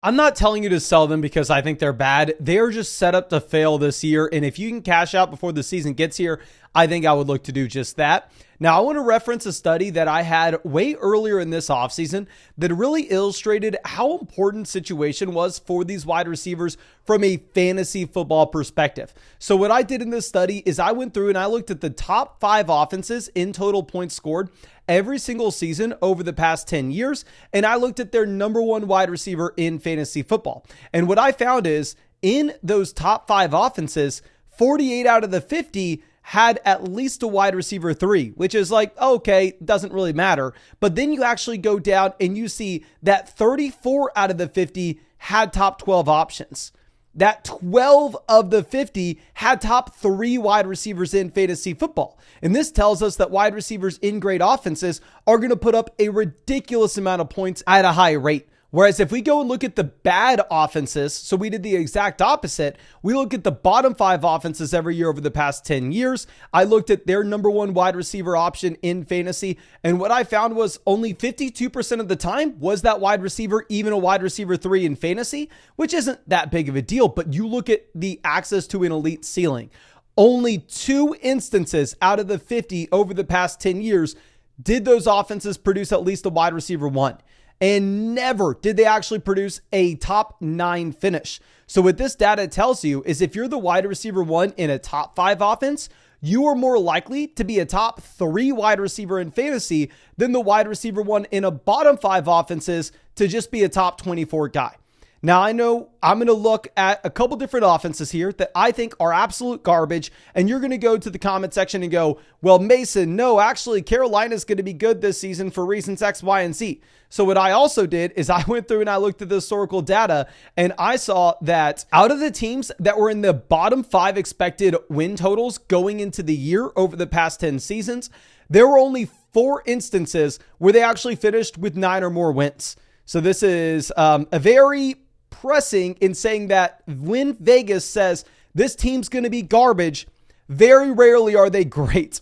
I'm not telling you to sell them because I think they're bad. They're just set up to fail this year. And if you can cash out before the season gets here, I think I would look to do just that. Now, I want to reference a study that I had way earlier in this offseason that really illustrated how important situation was for these wide receivers from a fantasy football perspective. So what I did in this study is I went through and I looked at the top 5 offenses in total points scored every single season over the past 10 years. And I looked at their number 1 wide receiver in fantasy football. And what I found is in those top 5 offenses, 48 out of the 50 had at least a wide receiver 3, which is like, okay, doesn't really matter. But then you actually go down and you see that 34 out of the 50 had top 12 options. That 12 of the 50 had top 3 wide receivers in fantasy football. And this tells us that wide receivers in great offenses are going to put up a ridiculous amount of points at a high rate. Whereas if we go and look at the bad offenses, so we did the exact opposite. We look at the bottom 5 offenses every year over the past 10 years. I looked at their number 1 wide receiver option in fantasy. And what I found was only 52% of the time was that wide receiver even a wide receiver 3 in fantasy, which isn't that big of a deal. But you look at the access to an elite ceiling. Only 2 instances out of the 50 over the past 10 years did those offenses produce at least a wide receiver 1. And never did they actually produce a top 9 finish. So what this data tells you is if you're the wide receiver 1 in a top 5 offense, you are more likely to be a top 3 wide receiver in fantasy than the wide receiver 1 in a bottom 5 offenses to just be a top 24 guy. Now, I know I'm going to look at a couple different offenses here that I think are absolute garbage, and you're going to go to the comment section and go, well, Mason, no, actually, Carolina's going to be good this season for reasons X, Y, and Z. So what I also did is I went through and I looked at the historical data, and I saw that out of the teams that were in the bottom 5 expected win totals going into the year over the past 10 seasons, there were only 4 instances where they actually finished with 9 or more wins. So this is a very pressing in saying that when Vegas says this team's going to be garbage, very rarely are they great.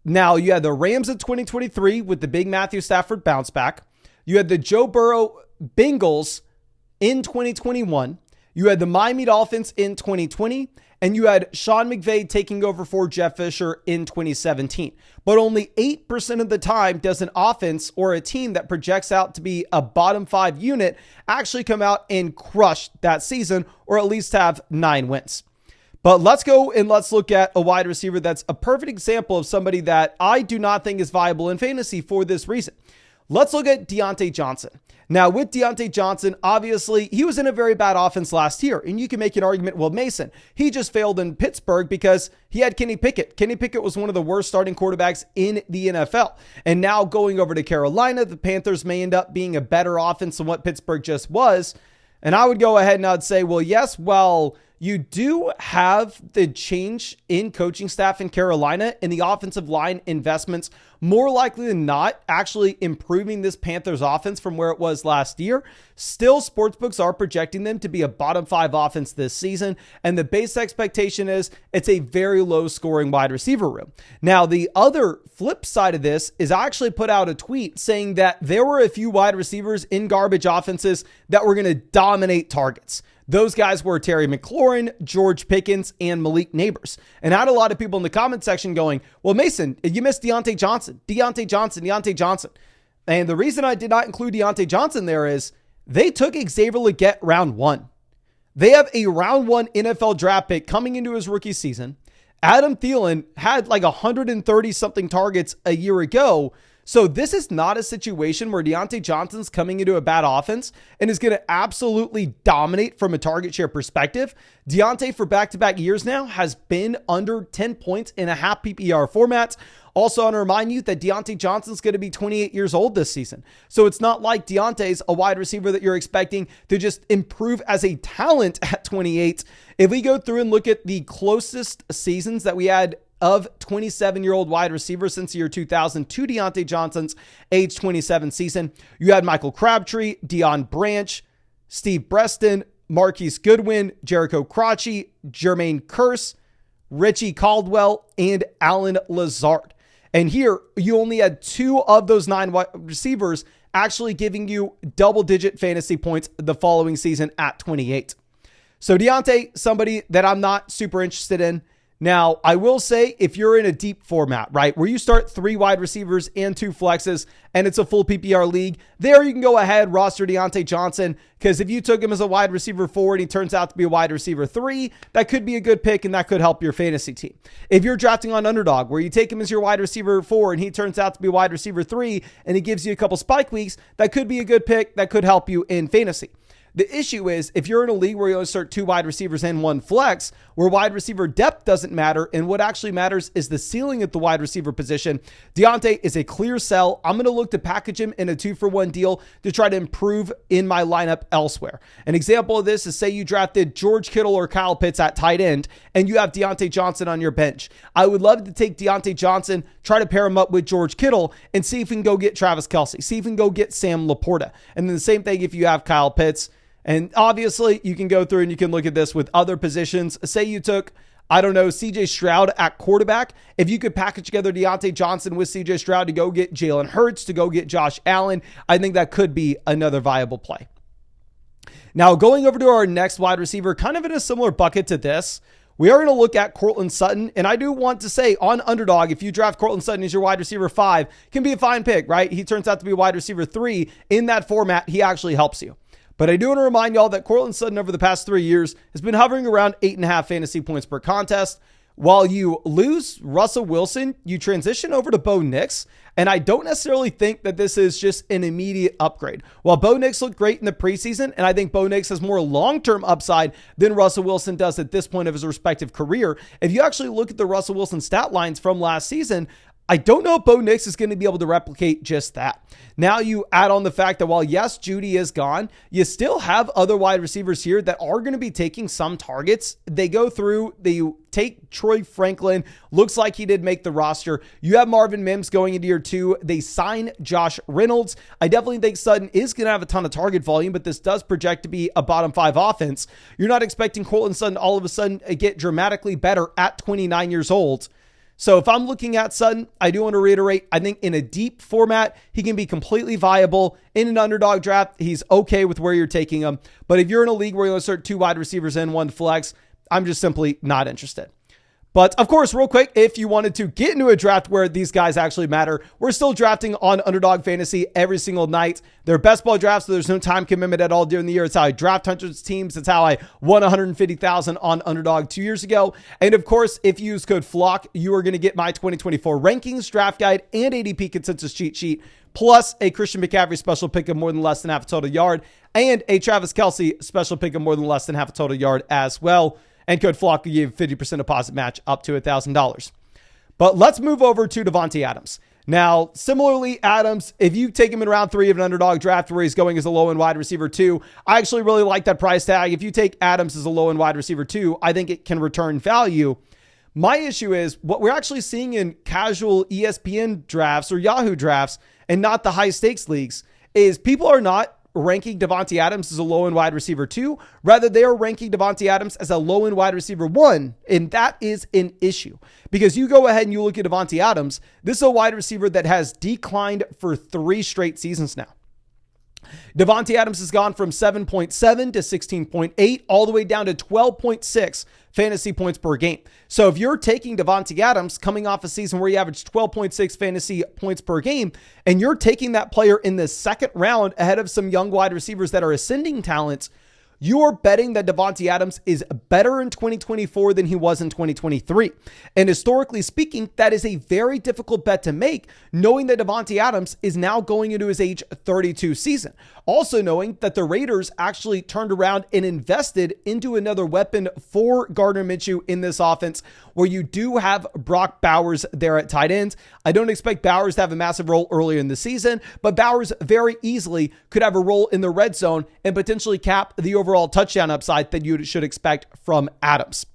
Now, you had the Rams in 2023 with the big Matthew Stafford bounce back. You had the Joe Burrow Bengals in 2021. You had the Miami Dolphins in 2020. And you had Sean McVay taking over for Jeff Fisher in 2017. But only 8% of the time does an offense or a team that projects out to be a bottom 5 unit actually come out and crush that season, or at least have 9 wins. But let's go and let's look at a wide receiver that's a perfect example of somebody that I do not think is viable in fantasy for this reason. Let's look at Deontay Johnson. Now, with Deontay Johnson, obviously, he was in a very bad offense last year. And you can make an argument, well, Mason, he just failed in Pittsburgh because he had Kenny Pickett. Kenny Pickett was one of the worst starting quarterbacks in the NFL. And now going over to Carolina, the Panthers may end up being a better offense than what Pittsburgh just was. And I would go ahead and I'd say, well, yes, well, you do have the change in coaching staff in Carolina and the offensive line investments more likely than not actually improving this Panthers offense from where it was last year. Still, sportsbooks are projecting them to be a bottom 5 offense this season. And the base expectation is it's a very low scoring wide receiver room. Now, the other flip side of this is I actually put out a tweet saying that there were a few wide receivers in garbage offenses that were going to dominate targets. Those guys were Terry McLaurin, George Pickens, and Malik Neighbors. And I had a lot of people in the comment section going, well, Mason, you missed Deontay Johnson. And the reason I did not include Deontay Johnson there is they took Xavier Legette round 1. They have a round 1 NFL draft pick coming into his rookie season. Adam Thielen had like 130 something targets a year ago. So this is not a situation where Deontay Johnson's coming into a bad offense and is going to absolutely dominate from a target share perspective. Deontay for back-to-back years now has been under 10 points in a half PPR format. Also, I want to remind you that Deontay Johnson's going to be 28 years old this season. So it's not like Deontay's a wide receiver that you're expecting to just improve as a talent at 28. If we go through and look at the closest seasons that we had of 27-year-old wide receivers since the year 2000 to Deontay Johnson's age 27 season, you had Michael Crabtree, Deion Branch, Steve Breston, Marquise Goodwin, Jericho Crotchy, Jermaine Kearse, Richie Caldwell, and Alan Lazard. And here, you only had 2 of those 9 wide receivers actually giving you double-digit fantasy points the following season at 28. So Deontay, somebody that I'm not super interested in. Now, I will say if you're in a deep format, right, where you start 3 wide receivers and 2 flexes and it's a full PPR league, there you can go ahead, roster Deontay Johnson, because if you took him as a wide receiver 4 and he turns out to be a wide receiver 3, that could be a good pick and that could help your fantasy team. If you're drafting on Underdog, where you take him as your wide receiver 4 and he turns out to be wide receiver 3 and he gives you a couple spike weeks, that could be a good pick that could help you in fantasy. The issue is if you're in a league where you only start 2 wide receivers and 1 flex, where wide receiver depth doesn't matter, and what actually matters is the ceiling at the wide receiver position, Deontay is a clear sell. I'm going to look to package him in a 2-for-1 deal to try to improve in my lineup elsewhere. An example of this is, say you drafted George Kittle or Kyle Pitts at tight end, and you have Deontay Johnson on your bench. I would love to take Deontay Johnson, try to pair him up with George Kittle, and see if we can go get Travis Kelce, see if we can go get Sam Laporta. And then the same thing if you have Kyle Pitts. And obviously, you can go through and you can look at this with other positions. Say you took, I don't know, CJ Stroud at quarterback. If you could package together Deontay Johnson with CJ Stroud to go get Jalen Hurts, to go get Josh Allen, I think that could be another viable play. Now, going over to our next wide receiver, kind of in a similar bucket to this, we are going to look at Courtland Sutton. And I do want to say on Underdog, if you draft Courtland Sutton as your wide receiver 5, can be a fine pick, right? He turns out to be wide receiver 3. In that format, he actually helps you. But I do want to remind y'all that Courtland Sutton over the past 3 years has been hovering around 8.5 fantasy points per contest. While you lose Russell Wilson, you transition over to Bo Nix. And I don't necessarily think that this is just an immediate upgrade. While Bo Nix looked great in the preseason, and I think Bo Nix has more long-term upside than Russell Wilson does at this point of his respective career. If you actually look at the Russell Wilson stat lines from last season, I don't know if Bo Nix is going to be able to replicate just that. Now you add on the fact that while yes, Judy is gone, you still have other wide receivers here that are going to be taking some targets. They go through, they take Troy Franklin, looks like he did make the roster. You have Marvin Mims going into year 2. They sign Josh Reynolds. I definitely think Sutton is going to have a ton of target volume, but this does project to be a bottom 5 offense. You're not expecting Courtland Sutton all of a sudden to get dramatically better at 29 years old. So if I'm looking at Sutton, I do want to reiterate, I think in a deep format, he can be completely viable. In an underdog draft, he's okay with where you're taking him. But if you're in a league where you want to start 2 wide receivers and 1 flex, I'm just simply not interested. But of course, real quick, if you wanted to get into a draft where these guys actually matter, we're still drafting on Underdog Fantasy every single night. They're best ball drafts, so there's no time commitment at all during the year. It's how I draft hundreds of teams. It's how I won $150,000 on Underdog 2 years ago. And of course, if you use code FLOCK, you are going to get my 2024 rankings, draft guide, and ADP consensus cheat sheet, plus a Christian McCaffrey special pick of more than less than half a total yard, and a Travis Kelce special pick of more than less than half a total yard as well. And code FLOCK will give 50% deposit match up to $1,000. But let's move over to Devante Adams. Now, similarly, Adams, if you take him in round 3 of an underdog draft where he's going as a low-end wide receiver 2, I actually really like that price tag. If you take Adams as a low-end wide receiver 2, I think it can return value. My issue is what we're actually seeing in casual ESPN drafts or Yahoo drafts and not the high-stakes leagues is people are not ranking Devante Adams as a low-end wide receiver 2. Rather, they are ranking Devante Adams as a low-end wide receiver 1. And that is an issue because you go ahead and you look at Devante Adams. This is a wide receiver that has declined for 3 straight seasons now. Devante Adams has gone from 7.7 to 16.8 all the way down to 12.6 fantasy points per game. So if you're taking Devante Adams coming off a season where he averaged 12.6 fantasy points per game, and you're taking that player in the 2nd round ahead of some young wide receivers that are ascending talents, you're betting that Devante Adams is better in 2024 than he was in 2023. And historically speaking, that is a very difficult bet to make, knowing that Devante Adams is now going into his age 32 season. Also knowing that the Raiders actually turned around and invested into another weapon for Gardner Minshew in this offense, where you do have Brock Bowers there at tight ends. I don't expect Bowers to have a massive role earlier in the season, but Bowers very easily could have a role in the red zone and potentially cap the overall touchdown upside that you should expect from Adams.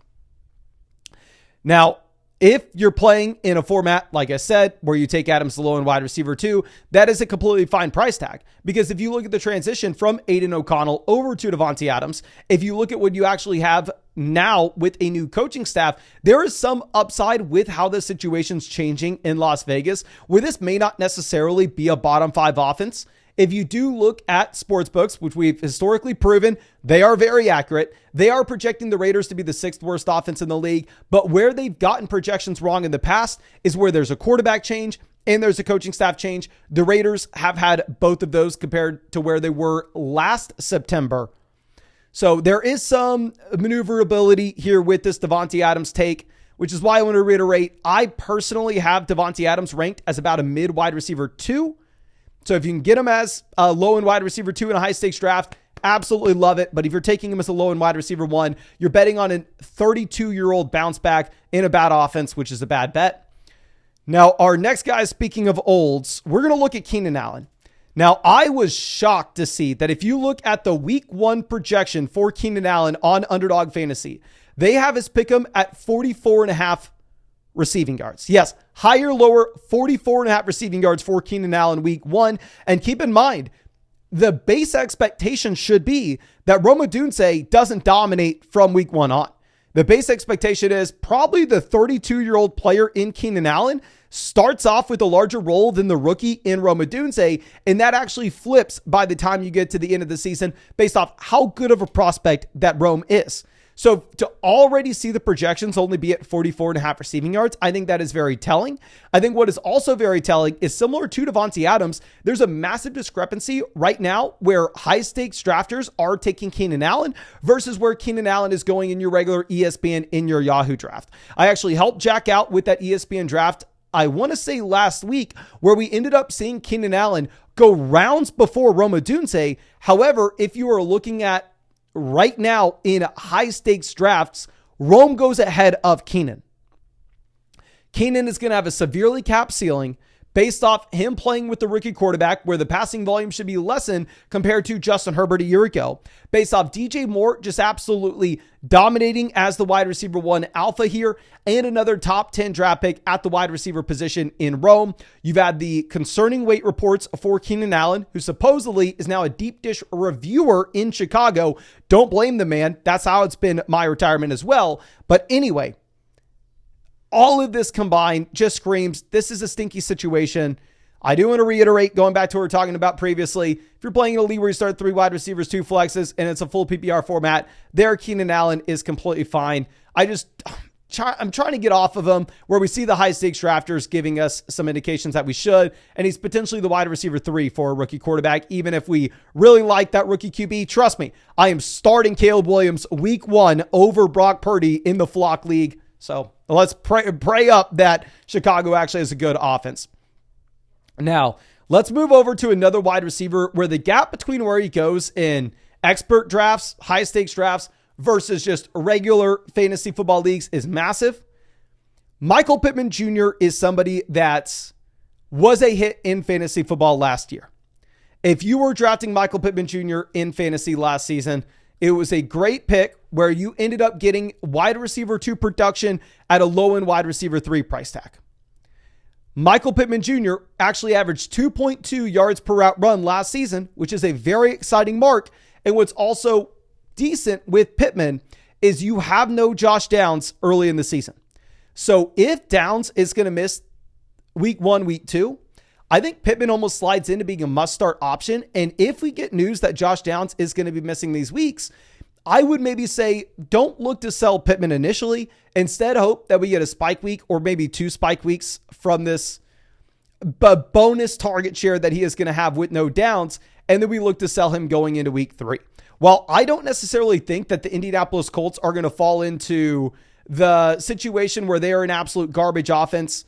Now, if you're playing in a format, like I said, where you take Adams the low end wide receiver 2, that is a completely fine price tag. Because if you look at the transition from Aiden O'Connell over to Devante Adams, if you look at what you actually have now with a new coaching staff, there is some upside with how the situation's changing in Las Vegas, where this may not necessarily be a bottom 5 offense. if you do look at sports books, which we've historically proven, they are very accurate. They are projecting the Raiders to be the 6th worst offense in the league. But where they've gotten projections wrong in the past is where there's a quarterback change and there's a coaching staff change. The Raiders have had both of those compared to where they were last September. So there is some maneuverability here with this Devante Adams take, which is why I want to reiterate, I personally have Devante Adams ranked as about a mid wide receiver 2. So if you can get him as a low end wide receiver 2 in a high stakes draft, absolutely love it. But if you're taking him as a low end wide receiver 1, you're betting on a 32-year-old bounce back in a bad offense, which is a bad bet. Now, our next guy, speaking of olds, we're going to look at Keenan Allen. Now, I was shocked to see that if you look at the week 1 projection for Keenan Allen on Underdog Fantasy, they have his pick'em at 44.5 receiving yards. Yes, higher, lower, 44.5 receiving yards for Keenan Allen week 1. And keep in mind, the base expectation should be that Rome Odunze doesn't dominate from week 1 on. The base expectation is probably the 32-year-old player in Keenan Allen starts off with a larger role than the rookie in Rome Odunze, and that actually flips by the time you get to the end of the season based off how good of a prospect that Rome is. So to already see the projections only be at 44.5 receiving yards, I think that is very telling. I think what is also very telling is similar to Devante Adams, there's a massive discrepancy right now where high stakes drafters are taking Keenan Allen versus where Keenan Allen is going in your regular ESPN in your Yahoo draft. I actually helped Jack out with that ESPN draft, I want to say last week, where we ended up seeing Keenan Allen go rounds before Rome Odunze. However, if you are looking at right now in high stakes drafts, Rome goes ahead of Keenan. Keenan is going to have a severely capped ceiling based off him playing with the rookie quarterback where the passing volume should be lessened compared to Justin Herbert a year ago. Based off DJ Moore just absolutely dominating as the wide receiver 1 alpha here and another top 10 draft pick at the wide receiver position in Rome. You've had the concerning weight reports for Keenan Allen, who supposedly is now a deep dish reviewer in Chicago. Don't blame the man. That's how it's been my retirement as well. But anyway, all of this combined just screams, this is a stinky situation. I do want to reiterate, going back to what we were talking about previously, if you're playing in a league where you start 3 wide receivers, 2 flexes, and it's a full PPR format, there Keenan Allen is completely fine. I'm trying to get off of him where we see the high stakes drafters giving us some indications that we should, and he's potentially the wide receiver 3 for a rookie quarterback, even if we really like that rookie QB. Trust me, I am starting Caleb Williams week 1 over Brock Purdy in the Flock League. So let's pray up that Chicago actually has a good offense. Now, let's move over to another wide receiver where the gap between where he goes in expert drafts, high stakes drafts versus just regular fantasy football leagues is massive. Michael Pitman Jr. is somebody that was a hit in fantasy football last year. If you were drafting Michael Pitman Jr. in fantasy last season, it was a great pick where you ended up getting wide receiver 2 production at a low end wide receiver 3 price tag. Michael Pitman Jr. actually averaged 2.2 yards per route run last season, which is a very exciting mark. And what's also decent with Pittman is you have no Josh Downs early in the season. So if Downs is going to miss week 1, week 2, I think Pittman almost slides into being a must-start option. And if we get news that Josh Downs is going to be missing these weeks, I would maybe say don't look to sell Pittman initially. Instead, hope that we get a spike week or maybe 2 spike weeks from this bonus target share that he is going to have with no Downs. And then we look to sell him going into week 3. While I don't necessarily think that the Indianapolis Colts are going to fall into the situation where they are an absolute garbage offense,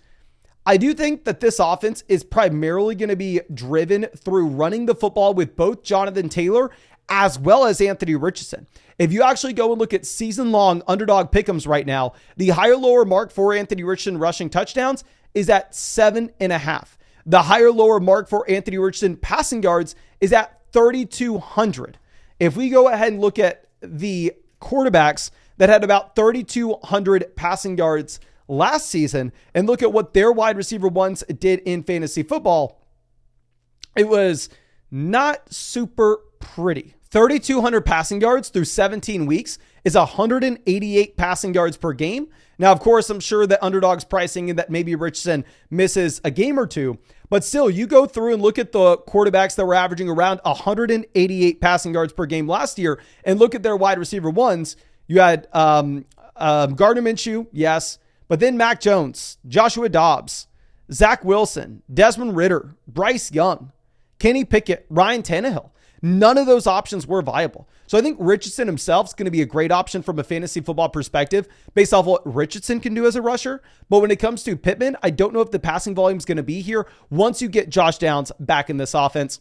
I do think that this offense is primarily going to be driven through running the football with both Jonathan Taylor as well as Anthony Richardson. If you actually go and look at season-long underdog pick'ems right now, the higher-lower mark for Anthony Richardson rushing touchdowns is at 7.5. The higher-lower mark for Anthony Richardson passing yards is at 3,200. If we go ahead and look at the quarterbacks that had about 3,200 passing yards last season and look at what their wide receiver 1s did in fantasy football, it was not super pretty. 3,200 passing yards through 17 weeks is 188 passing yards per game. Now, of course, I'm sure that Underdog's pricing and that maybe Richardson misses a game or 2, But still, you go through and look at the quarterbacks that were averaging around 188 passing yards per game last year and look at their wide receiver ones. You had Gardner Minshew, yes, but then Mac Jones, Joshua Dobbs, Zach Wilson, Desmond Ridder, Bryce Young, Kenny Pickett, Ryan Tannehill. None of those options were viable. So I think Richardson himself is going to be a great option from a fantasy football perspective based off what Richardson can do as a rusher. But when it comes to Pittman, I don't know if the passing volume is going to be here once you get Josh Downs back in this offense.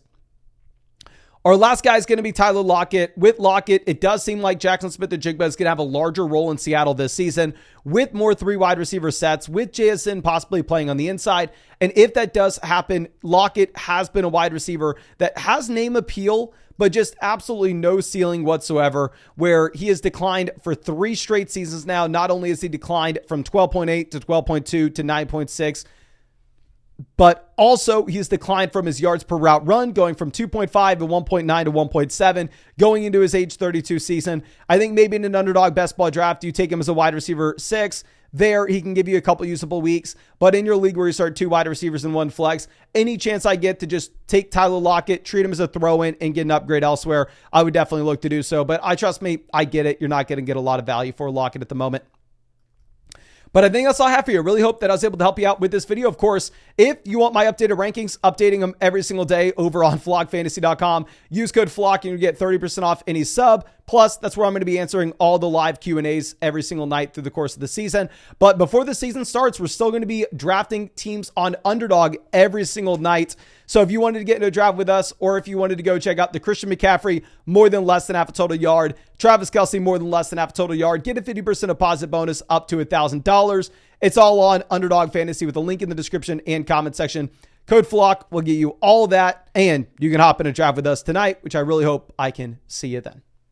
Our last guy is going to be Tyler Lockett. With Lockett, it does seem like Jackson Smith-Njigba is going to have a larger role in Seattle this season with more 3 wide receiver sets, with JSN possibly playing on the inside. And if that does happen, Lockett has been a wide receiver that has name appeal, but just absolutely no ceiling whatsoever, where he has declined for 3 straight seasons now. Not only has he declined from 12.8 to 12.2 to 9.6, but also he's declined from his yards per route run, going from 2.5 to 1.9 to 1.7, going into his age 32 season. I think maybe in an underdog best ball draft, you take him as a wide receiver 6. There, he can give you a couple usable weeks. But in your league where you start 2 wide receivers and 1 flex, any chance I get to just take Tyler Lockett, treat him as a throw-in, and get an upgrade elsewhere, I would definitely look to do so. But trust me, I get it. You're not going to get a lot of value for Lockett at the moment. But I think that's all I have for you. I really hope that I was able to help you out with this video. Of course, if you want my updated rankings, updating them every single day over on flockfantasy.com, use code FLOCK and you get 30% off any sub. Plus, that's where I'm going to be answering all the live Q&As every single night through the course of the season. But before the season starts, we're still going to be drafting teams on Underdog every single night. So if you wanted to get into a draft with us, or if you wanted to go check out the Christian McCaffrey, more than less than half a total yard, Travis Kelce, more than less than half a total yard, get a 50% deposit bonus up to $1,000. It's all on Underdog Fantasy with a link in the description and comment section. Code FLOCK will get you all that, and you can hop in a draft with us tonight, which I really hope I can see you then.